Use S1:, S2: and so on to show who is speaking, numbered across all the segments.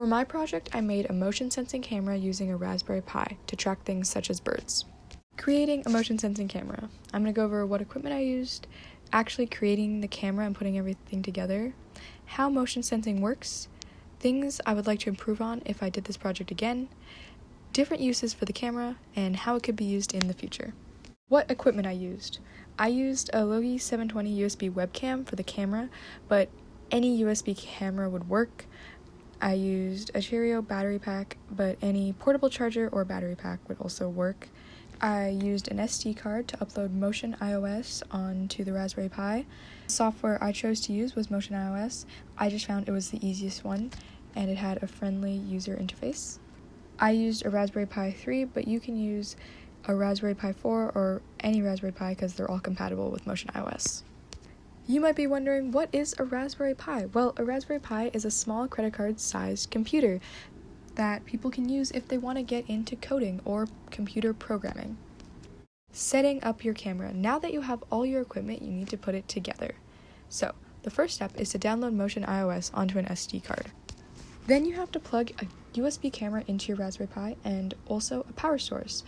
S1: For my project, I made a motion sensing camera using a Raspberry Pi to track things such as birds. Creating a motion sensing camera. I'm going to go over what equipment I used, actually creating the camera and putting everything together, how motion sensing works, things I would like to improve on if I did this project again, different uses for the camera, and how it could be used in the future. What equipment I used. I used a Logi 720 USB webcam for the camera, but any USB camera would work. I used a Cheerio battery pack, but any portable charger or battery pack would also work. I used an SD card to upload Motion iOS onto the Raspberry Pi. The software I chose to use was Motion iOS. I just found it was the easiest one, and it had a friendly user interface. I used a Raspberry Pi 3, but you can use a Raspberry Pi 4 or any Raspberry Pi because they're all compatible with Motion iOS. You might be wondering, what is a Raspberry Pi? Well, a Raspberry Pi is a small credit card-sized computer that people can use if they want to get into coding or computer programming. Setting up your camera. Now that you have all your equipment, you need to put it together. So, the first step is to download Motion iOS onto an SD card. Then you have to plug a USB camera into your Raspberry Pi and also a power source.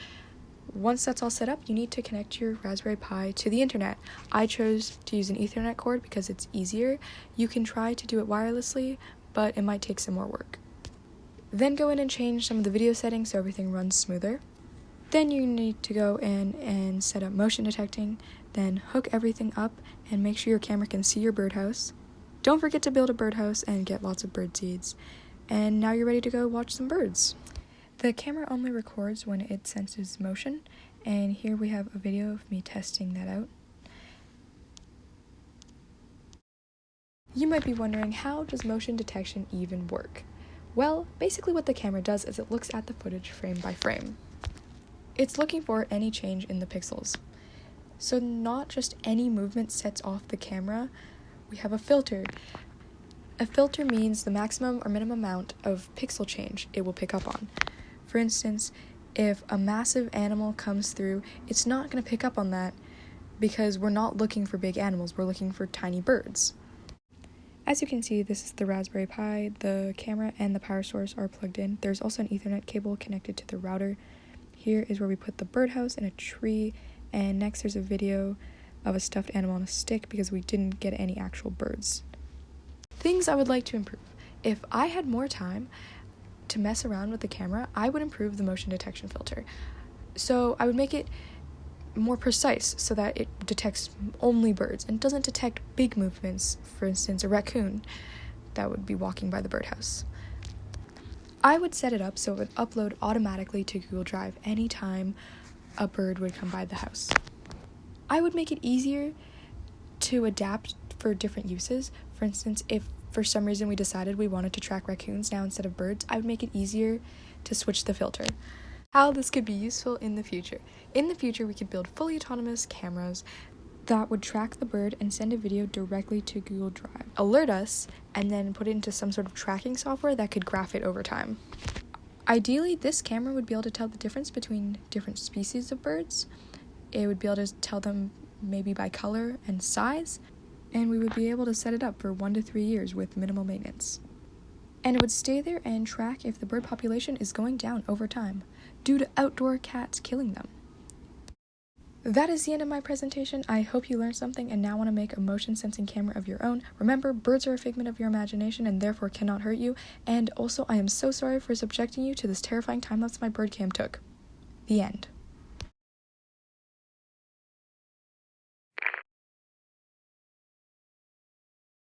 S1: Once that's all set up, you need to connect your Raspberry Pi to the internet. I chose to use an Ethernet cord because it's easier. You can try to do it wirelessly, but it might take some more work. Then go in and change some of the video settings so everything runs smoother. Then you need to go in and set up motion detecting, then hook everything up and make sure your camera can see your birdhouse. Don't forget to build a birdhouse and get lots of bird seeds. And now you're ready to go watch some birds. The camera only records when it senses motion, and here we have a video of me testing that out. You might be wondering, how does motion detection even work? Well, basically what the camera does is it looks at the footage frame by frame. It's looking for any change in the pixels. So not just any movement sets off the camera, we have a filter. A filter means the maximum or minimum amount of pixel change it will pick up on. For instance, if a massive animal comes through, it's not going to pick up on that because we're not looking for big animals, we're looking for tiny birds. As you can see, this is the Raspberry Pi, the camera and the power source are plugged in. There's also an Ethernet cable connected to the router. Here is where we put the birdhouse in a tree, and next there's a video of a stuffed animal on a stick because we didn't get any actual birds. Things I would like to improve. If I had more time to mess around with the camera, I would improve the motion detection filter. So I would make it more precise so that it detects only birds and doesn't detect big movements, for instance, a raccoon that would be walking by the birdhouse. I would set it up so it would upload automatically to Google Drive anytime a bird would come by the house. I would make it easier to adapt for different uses. For instance, if for some reason we decided we wanted to track raccoons now instead of birds, I would make it easier to switch the filter. How this could be useful in the future. In the future, we could build fully autonomous cameras that would track the bird and send a video directly to Google Drive, alert us, and then put it into some sort of tracking software that could graph it over time. Ideally, this camera would be able to tell the difference between different species of birds. It would be able to tell them maybe by color and size, and we would be able to set it up for 1 to 3 years with minimal maintenance. And it would stay there and track if the bird population is going down over time, due to outdoor cats killing them. That is the end of my presentation. I hope you learned something and now want to make a motion sensing camera of your own. Remember, birds are a figment of your imagination and therefore cannot hurt you. And also, I am so sorry for subjecting you to this terrifying time lapse my bird cam took. The end.